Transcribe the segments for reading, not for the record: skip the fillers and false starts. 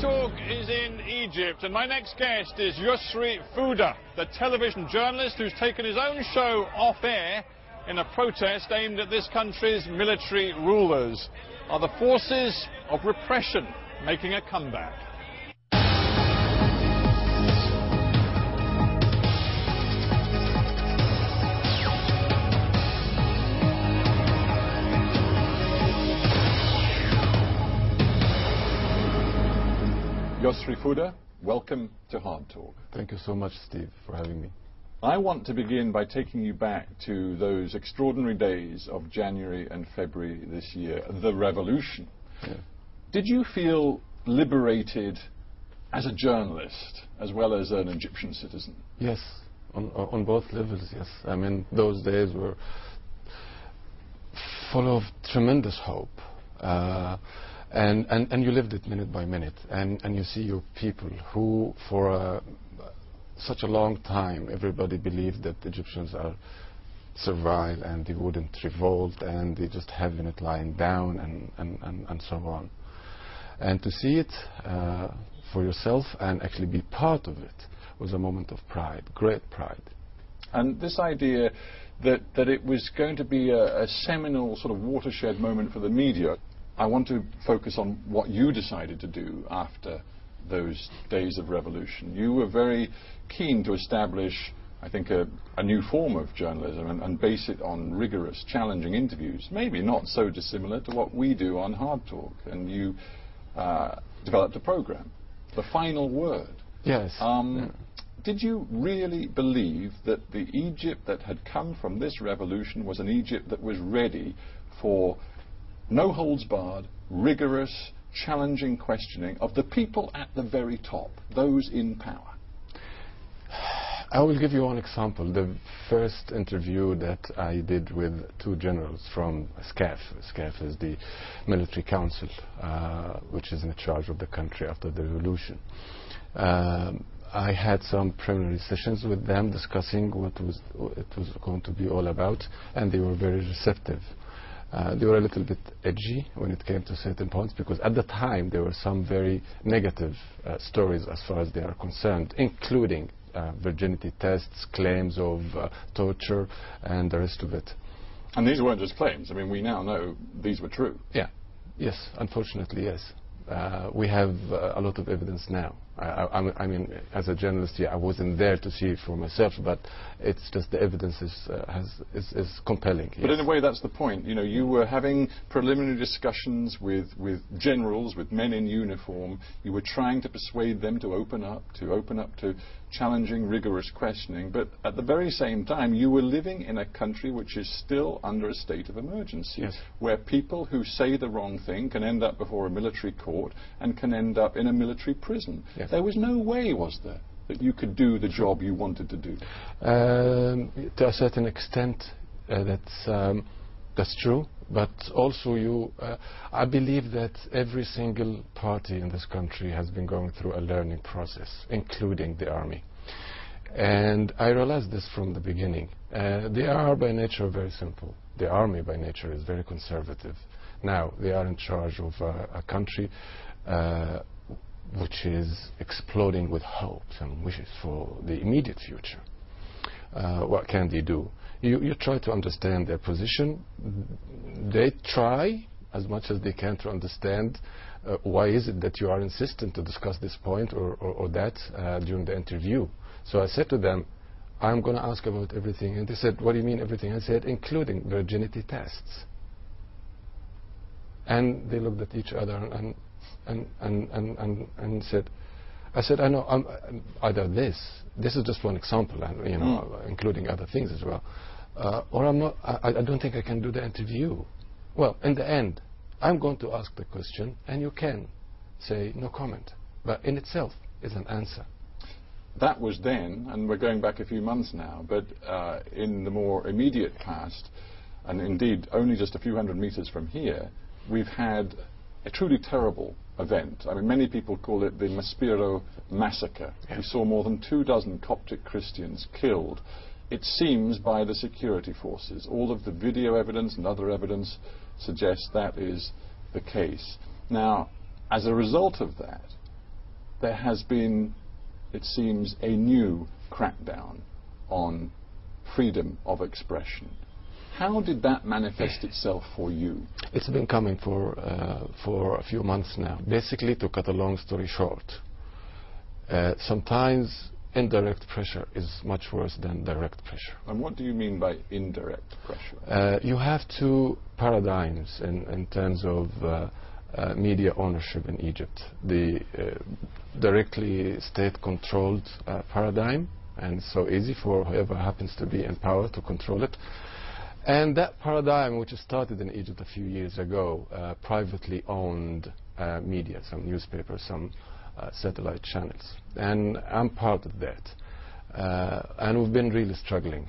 HARDtalk is in Egypt, and my next guest is Yosri Fouda, the television journalist who's taken his own show off air in a protest aimed at this country's military rulers. Are the forces of repression making a comeback? Yosri Fouda, welcome to HARDtalk. Thank you so much, Steve, for having me. I want to begin by taking you back to those extraordinary days of January and February this year, the revolution. Yeah. Did you feel liberated as a journalist as well as an Egyptian citizen? Yes, on both levels, yes. I mean, those days were full of tremendous hope. And you lived it minute by minute, and you see your people who, for such a long time, everybody believed that Egyptians are servile and they wouldn't revolt and they just having it lying down and so on. And to see it for yourself and actually be part of it was a moment of pride, great pride. And this idea that it was going to be a seminal sort of watershed moment for the media, I want to focus on what you decided to do after those days of revolution. You were very keen to establish, I think, a new form of journalism and base it on rigorous, challenging interviews, maybe not so dissimilar to what we do on HARDtalk. And you developed a program, The Final Word. Yes. Did you really believe that the Egypt that had come from this revolution was an Egypt that was ready for no holds barred, rigorous, challenging questioning of the people at the very top, those in power? I will give you one example. The first interview that I did with two generals from SCAF. SCAF is the military council, which is in charge of the country after the revolution. I had some preliminary sessions with them discussing what it was going to be all about, and they were very receptive. They were a little bit edgy when it came to certain points, because at the time there were some very negative stories as far as they are concerned, including virginity tests, claims of torture, and the rest of it. And these weren't just claims. I mean, we now know these were true. Yeah. Yes, unfortunately, yes. We have a lot of evidence now. I mean, as a journalist, yeah, I wasn't there to see it for myself, but it's just the evidence is compelling. But yes. in a way, that's the point. You know, you were having preliminary discussions with generals, with men in uniform. You were trying to persuade them to open up to challenging, rigorous questioning. But at the very same time, you were living in a country which is still under a state of emergency, yes, where people who say the wrong thing can end up before a military court and can end up in a military prison. Yes. There was no way, was there, that you could do the job you wanted to do? To a certain extent, that's true. But also, I believe that every single party in this country has been going through a learning process, including the army. And I realized this from the beginning. They are by nature very simple. The army by nature is very conservative. Now, they are in charge of a country which is exploding with hopes and wishes for the immediate future. What can they do? You try to understand their position. They try as much as they can to understand why is it that you are insistent to discuss this point or that during the interview. So I said to them, I'm going to ask about everything. And they said, what do you mean everything? I said, including virginity tests. And they looked at each other and said, I said, I know, either this is just one example, and you know, including other things as well, or I'm not. I don't think I can do the interview. Well, in the end, I'm going to ask the question, and you can say no comment. But in itself is an answer. That was then, and we're going back a few months now. But in the more immediate past, and indeed only just a few hundred meters from here, we've had a truly terrible event. I mean, many people call it the Maspero massacre. Yeah. We saw more than 24 Coptic Christians killed, it seems, by the security forces. All of the video evidence and other evidence suggests that is the case. Now, as a result of that, there has been, it seems, a new crackdown on freedom of expression. How did that manifest itself for you? It's been coming for a few months now. Basically, to cut a long story short, sometimes indirect pressure is much worse than direct pressure. And what do you mean by indirect pressure? You have two paradigms in terms of media ownership in Egypt. The directly state-controlled paradigm, and it's so easy for whoever happens to be in power to control it. And that paradigm, which started in Egypt a few years ago, privately owned media, some newspapers, some satellite channels. And I'm part of that. And we've been really struggling,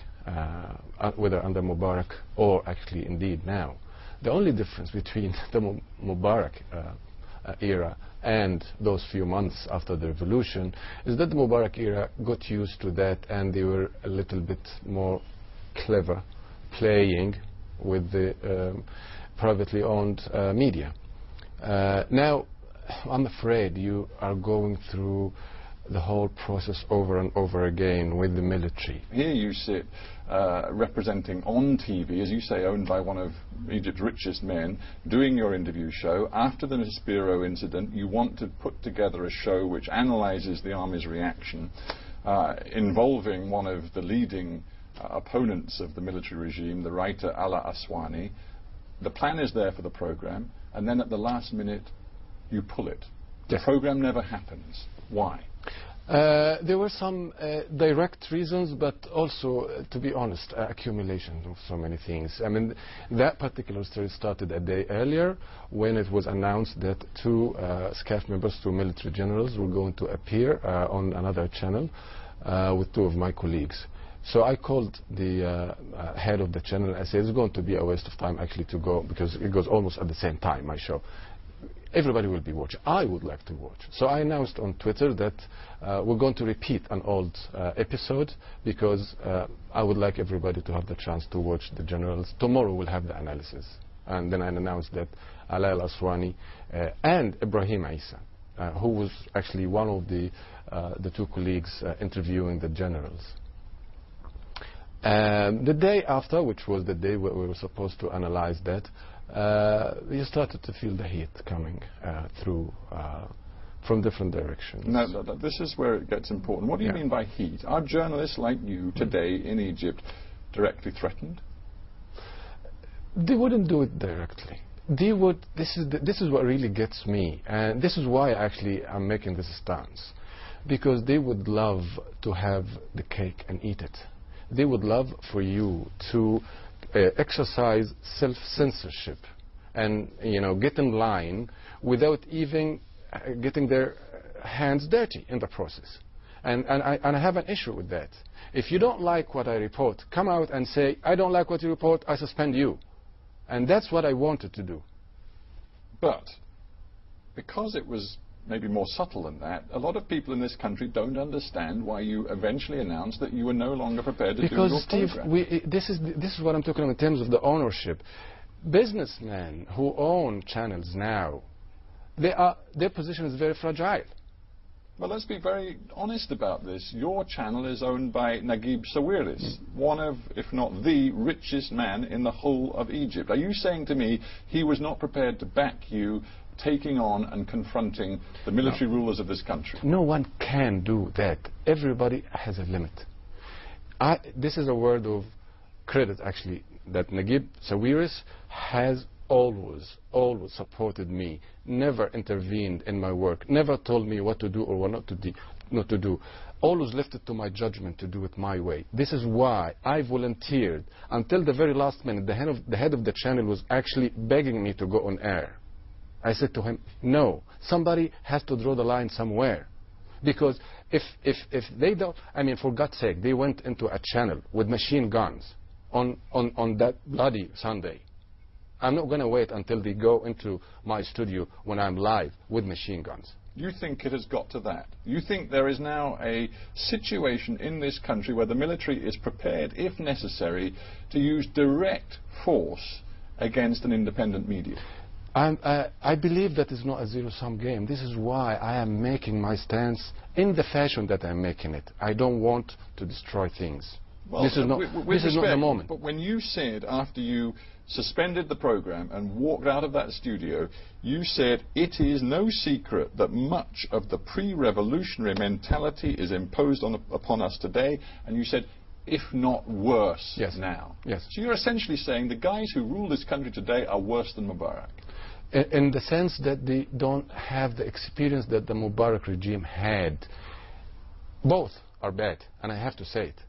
whether under Mubarak or actually indeed now. The only difference between the Mubarak era and those few months after the revolution is that the Mubarak era got used to that, and they were a little bit more clever playing with the privately owned media. Now, I'm afraid you are going through the whole process over and over again with the military. Here you sit representing on TV, as you say, owned by one of Egypt's richest men, doing your interview show. After the Spiro incident, you want to put together a show which analyses the army's reaction, involving one of the leading opponents of the military regime, the writer Ala Aswani. The plan is there for the program, and then at the last minute you pull it. The program never happens. Why? There were some direct reasons, but also, to be honest, accumulation of so many things. I mean, that particular story started a day earlier when it was announced that two SCAF members, two military generals, were going to appear on another channel with two of my colleagues. So I called the head of the channel. I said, it's going to be a waste of time actually to go, because it goes almost at the same time, my show. Everybody will be watching. I would like to watch. So I announced on Twitter that we're going to repeat an old episode, because I would like everybody to have the chance to watch the generals. Tomorrow we'll have the analysis. And then I announced that Ala Aswani and Ibrahim Isa, who was actually one of the two colleagues interviewing the generals. The day after, which was the day where we were supposed to analyze that, you started to feel the heat coming through from different directions. No, this is where it gets important. What do you mean by heat? Are journalists like you today in Egypt directly threatened? They wouldn't do it directly. They would. This is what really gets me, and this is why actually I'm making this stance, because they would love to have the cake and eat it. They would love for you to exercise self-censorship and, get in line without even getting their hands dirty in the process. And I have an issue with that. If you don't like what I report, come out and say, I don't like what you report, I suspend you. And that's what I wanted to do. But because it was maybe more subtle than that, a lot of people in this country don't understand why you eventually announced that you were no longer prepared to do your program. Because, Steve, this is what I'm talking about in terms of the ownership. Businessmen who own channels now, their position is very fragile. Well, let's be very honest about this. Your channel is owned by Naguib Sawiris, one of, if not the richest man in the whole of Egypt. Are you saying to me he was not prepared to back you taking on and confronting the military rulers of this country? No one can do that. Everybody has a limit. This is a word of credit, actually, that Naguib Sawiris has always supported me, never intervened in my work, never told me what to do or what not to do. Always left it to my judgment to do it my way. This is why I volunteered until the very last minute. The head of the channel was actually begging me to go on air. I said to him, no, somebody has to draw the line somewhere. Because if they don't, I mean, for God's sake, they went into a channel with machine guns on that bloody Sunday. I'm not going to wait until they go into my studio when I'm live with machine guns. You think it has got to that? You think there is now a situation in this country where the military is prepared, if necessary, to use direct force against an independent media? I believe that is not a zero-sum game. This is why I am making my stance in the fashion that I'm making it. I don't want to destroy things. Well, this is not the moment. But when you said, after you suspended the program and walked out of that studio, you said it is no secret that much of the pre-revolutionary mentality is imposed upon us today, and you said, if not worse now. Yes. So you're essentially saying the guys who rule this country today are worse than Mubarak. In the sense that they don't have the experience that the Mubarak regime had. Both are bad, and I have to say it.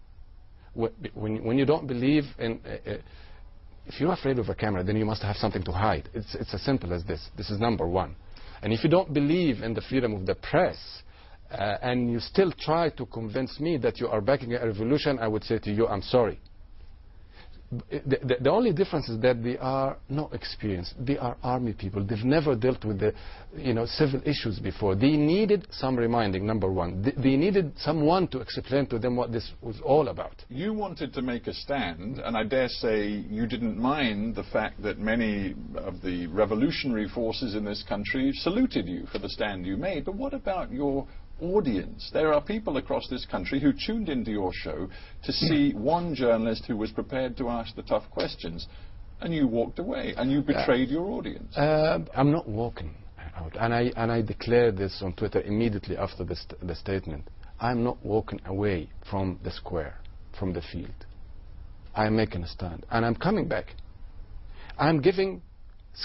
When you don't believe in... if you're afraid of a camera, then you must have something to hide. It's as simple as this. This is number one. And if you don't believe in the freedom of the press, and you still try to convince me that you are backing a revolution, I would say to you, I'm sorry. The only difference is that they are not experienced. They are army people. They've never dealt with the civil issues before. They needed some reminding, number one. They needed someone to explain to them what this was all about. You wanted to make a stand, and I dare say you didn't mind the fact that many of the revolutionary forces in this country saluted you for the stand you made. But what about your audience? There are people across this country who tuned into your show to see one journalist who was prepared to ask the tough questions, and you walked away and you betrayed your audience. I'm not walking out, and I declared this on Twitter immediately after the statement. I'm not walking away from the square, from the field. I'm making a stand, and I'm coming back. I'm giving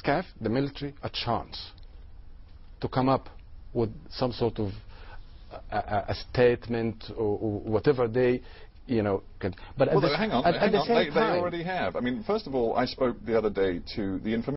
SCAF, the military, a chance to come up with some sort of a statement or whatever they, can. But well, hang on. They already have. I mean, first of all, I spoke the other day to the information